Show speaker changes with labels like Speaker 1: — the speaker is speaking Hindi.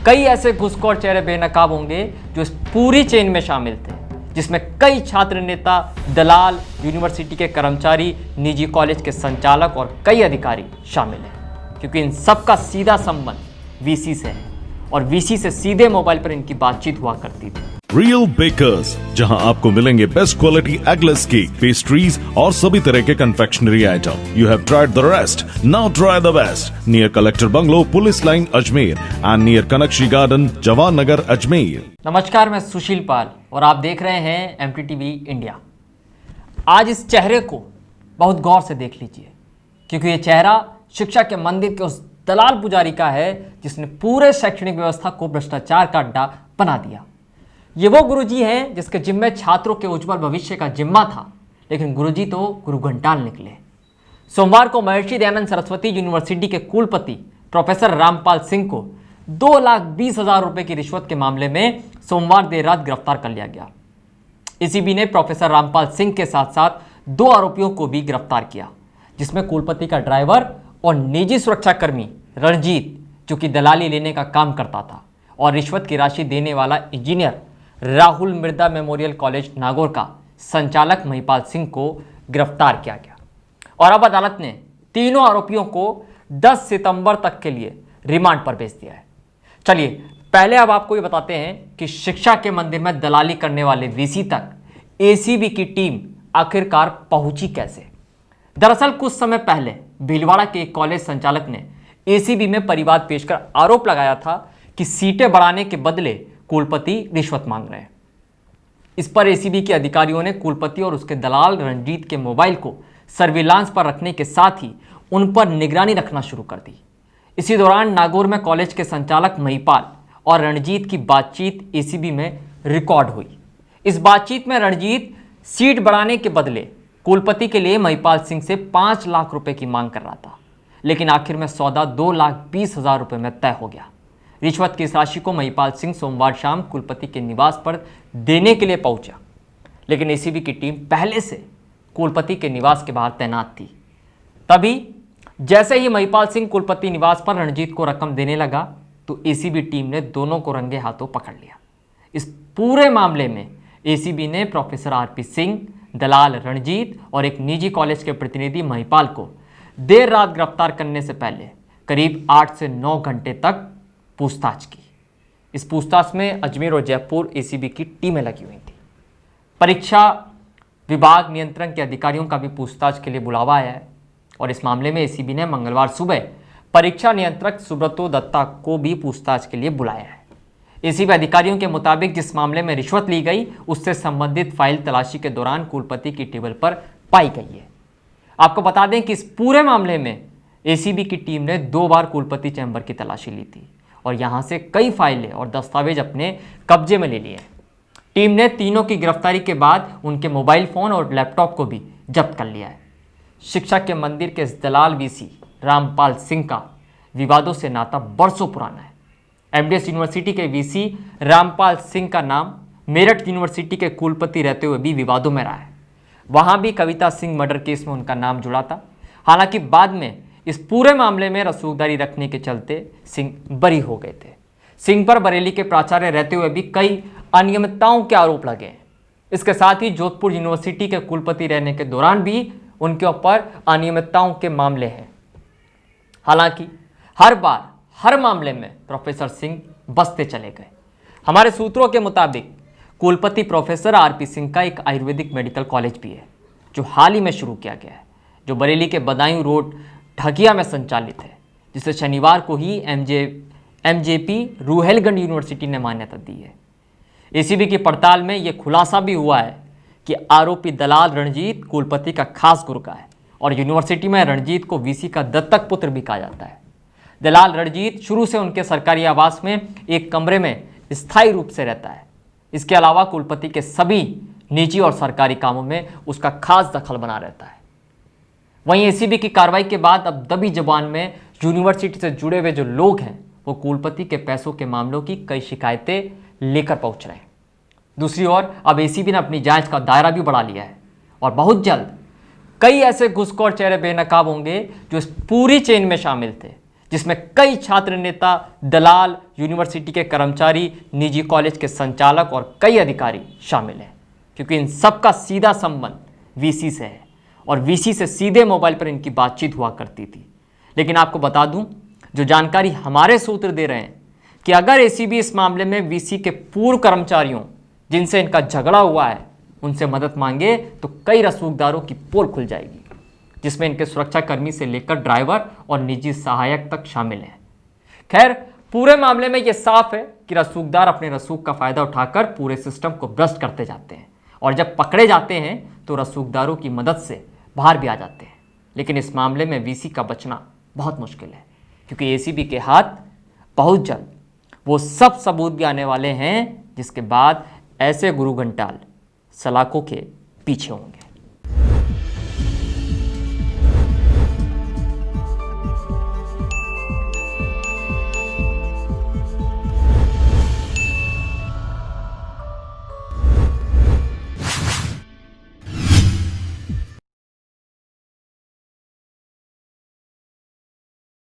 Speaker 1: कई ऐसे घुसखोर चेहरे बेनकाब होंगे जो इस पूरी चेन में शामिल थे, जिसमें कई छात्र नेता, दलाल, यूनिवर्सिटी के कर्मचारी, निजी कॉलेज के संचालक और कई अधिकारी शामिल हैं, क्योंकि इन सबका सीधा संबंध वीसी से है और वीसी से सीधे मोबाइल पर इनकी बातचीत हुआ करती थी।
Speaker 2: रियल बेकर्स, जहां आपको मिलेंगे best quality eggless cake, pastries और सभी तरह के confectionery item. You have tried the rest, now try the best. Near collector bungalow, police line, Ajmer and near कनकशी गार्डन, जवान नगर, अजमेर।
Speaker 1: नमस्कार, मैं सुशील पाल और आप देख रहे हैं MTTV इंडिया। आज इस चेहरे को बहुत गौर से देख लीजिए, क्योंकि ये चेहरा शिक्षा के मंदिर के उस दलाल पुजारी का है जिसने पूरे शैक्षणिक व्यवस्था को भ्रष्टाचार का अड्डा बना दिया। ये वो गुरुजी हैं जिसके जिम्मे छात्रों के उज्जवल भविष्य का जिम्मा था, लेकिन गुरुजी तो गुरु घंटाल निकले। सोमवार को महर्षि दयानंद सरस्वती यूनिवर्सिटी के कुलपति प्रोफेसर रामपाल सिंह को 2,20,000 रुपए की रिश्वत के मामले में सोमवार देर रात गिरफ्तार कर लिया गया। एसीबी ने प्रोफेसर रामपाल सिंह के साथ साथ 2 आरोपियों को भी गिरफ्तार किया, जिसमें कुलपति का ड्राइवर और निजी सुरक्षाकर्मी रणजीत, जो कि दलाली लेने का काम करता था, और रिश्वत की राशि देने वाला इंजीनियर राहुल मृदा मेमोरियल कॉलेज नागौर का संचालक महिपाल सिंह को गिरफ्तार किया गया। और अब अदालत ने तीनों आरोपियों को 10 सितंबर तक के लिए रिमांड पर भेज दिया है। चलिए पहले अब आपको ये बताते हैं कि शिक्षा के मंदिर में दलाली करने वाले वीसी तक एसीबी की टीम आखिरकार पहुंची कैसे। दरअसल कुछ समय पहले भीलवाड़ा के एक कॉलेज संचालक ने एसीबी में परिवाद पेश कर आरोप लगाया था कि सीटें बढ़ाने के बदले कुलपति रिश्वत मांग रहे हैं। इस पर एसीबी के अधिकारियों ने कुलपति और उसके दलाल रणजीत के मोबाइल को सर्विलांस पर रखने के साथ ही उन पर निगरानी रखना शुरू कर दी। इसी दौरान नागौर में कॉलेज के संचालक महिपाल और रणजीत की बातचीत एसीबी में रिकॉर्ड हुई। इस बातचीत में रणजीत सीट बढ़ाने के बदले कुलपति के लिए महिपाल सिंह से 5 लाख रुपए की मांग कर रहा था, लेकिन आखिर में सौदा 2,20,000 रुपए में तय हो गया। रिश्वत की इस राशि को महिपाल सिंह सोमवार शाम कुलपति के निवास पर देने के लिए पहुंचा, लेकिन एसीबी की टीम पहले से कुलपति के निवास के बाहर तैनात थी। तभी जैसे ही महिपाल सिंह कुलपति निवास पर रणजीत को रकम देने लगा, तो एसीबी टीम ने दोनों को रंगे हाथों पकड़ लिया। इस पूरे मामले में एसीबी ने प्रोफेसर आरपी सिंह, दलाल रणजीत और एक निजी कॉलेज के प्रतिनिधि महिपाल को देर रात गिरफ्तार करने से पहले करीब 8 से 9 घंटे तक पूछताछ की। इस पूछताछ में अजमेर और जयपुर एसीबी की टीमें लगी हुई थी। परीक्षा विभाग नियंत्रण के अधिकारियों का भी पूछताछ के लिए बुलावा आया है, और इस मामले में एसीबी ने मंगलवार सुबह परीक्षा नियंत्रक सुब्रतो दत्ता को भी पूछताछ के लिए बुलाया है। एसीबी अधिकारियों के मुताबिक जिस मामले में रिश्वत ली गई, उससे संबंधित फाइल तलाशी के दौरान कुलपति की टेबल पर पाई गई है। आपको बता दें कि इस पूरे मामले में एसीबी की टीम ने 2 बार कुलपति चैम्बर की तलाशी ली थी और यहां से कई फाइलें और दस्तावेज अपने कब्जे में ले लिए। टीम ने तीनों की गिरफ्तारी के बाद उनके मोबाइल फोन और लैपटॉप को भी जब्त कर लिया है। शिक्षा के मंदिर के इस दलाल वीसी रामपाल सिंह का विवादों से नाता बरसों पुराना है। एमडीएस यूनिवर्सिटी के वीसी रामपाल सिंह का नाम मेरठ यूनिवर्सिटी के कुलपति रहते हुए भी विवादों में रहा है। वहां भी कविता सिंह मर्डर केस में उनका नाम जुड़ा था। हालांकि बाद में इस पूरे मामले में रसूखदारी रखने के चलते सिंह बरी हो गए थे। सिंह पर बरेली के प्राचार्य रहते हुए भी कई अनियमितताओं के आरोप लगे हैं। इसके साथ ही जोधपुर यूनिवर्सिटी के कुलपति रहने के दौरान भी उनके ऊपर अनियमितताओं के मामले हैं। हालांकि हर बार हर मामले में प्रोफेसर सिंह बचते चले गए। हमारे सूत्रों के मुताबिक कुलपति प्रोफेसर आरपी सिंह का एक आयुर्वेदिक मेडिकल कॉलेज भी है, जो हाल ही में शुरू किया गया है, जो बरेली के बदायूं रोड ढकिया में संचालित है, जिसे शनिवार को ही एमजेपी रूहेलगंज यूनिवर्सिटी ने मान्यता दी है। एसीबी की पड़ताल में यह खुलासा भी हुआ है कि आरोपी दलाल रणजीत कुलपति का खास गुर्गा है और यूनिवर्सिटी में रणजीत को वीसी का दत्तक पुत्र भी कहा जाता है। दलाल रणजीत शुरू से उनके सरकारी आवास में एक कमरे में स्थायी रूप से रहता है। इसके अलावा कुलपति के सभी निजी और सरकारी कामों में उसका खास दखल बना रहता है। वहीं एसीबी की कार्रवाई के बाद अब दबी जबान में यूनिवर्सिटी से जुड़े हुए जो लोग हैं, वो कुलपति के पैसों के मामलों की कई शिकायतें लेकर पहुंच रहे हैं। दूसरी ओर अब एसीबी ने अपनी जांच का दायरा भी बढ़ा लिया है और बहुत जल्द कई ऐसे घुसखोर चेहरे बेनकाब होंगे जो इस पूरी चेन में शामिल थे, जिसमें कई छात्र नेता, दलाल, यूनिवर्सिटी के कर्मचारी, निजी कॉलेज के संचालक और कई अधिकारी शामिल हैं, क्योंकि इन सबका सीधा संबंध वीसी से है और वीसी से सीधे मोबाइल पर इनकी बातचीत हुआ करती थी। लेकिन आपको बता दूं, जो जानकारी हमारे सूत्र दे रहे हैं कि अगर एसीबी इस मामले में वीसी के पूर्व कर्मचारियों जिनसे इनका झगड़ा हुआ है उनसे मदद मांगे तो कई रसूखदारों की पोल खुल जाएगी, जिसमें इनके सुरक्षाकर्मी से लेकर ड्राइवर और निजी सहायक तक शामिल हैं। खैर, पूरे मामले में यह साफ है कि रसूखदार अपने रसूख का फायदा उठाकर पूरे सिस्टम को भ्रष्ट करते जाते हैं और जब पकड़े जाते हैं तो रसूखदारों की मदद से बाहर भी आ जाते हैं। लेकिन इस मामले में वीसी का बचना बहुत मुश्किल है, क्योंकि एसीबी के हाथ बहुत जल्द वो सब सबूत भी आने वाले हैं जिसके बाद ऐसे गुरु घंटाल सलाखों के पीछे होंगे।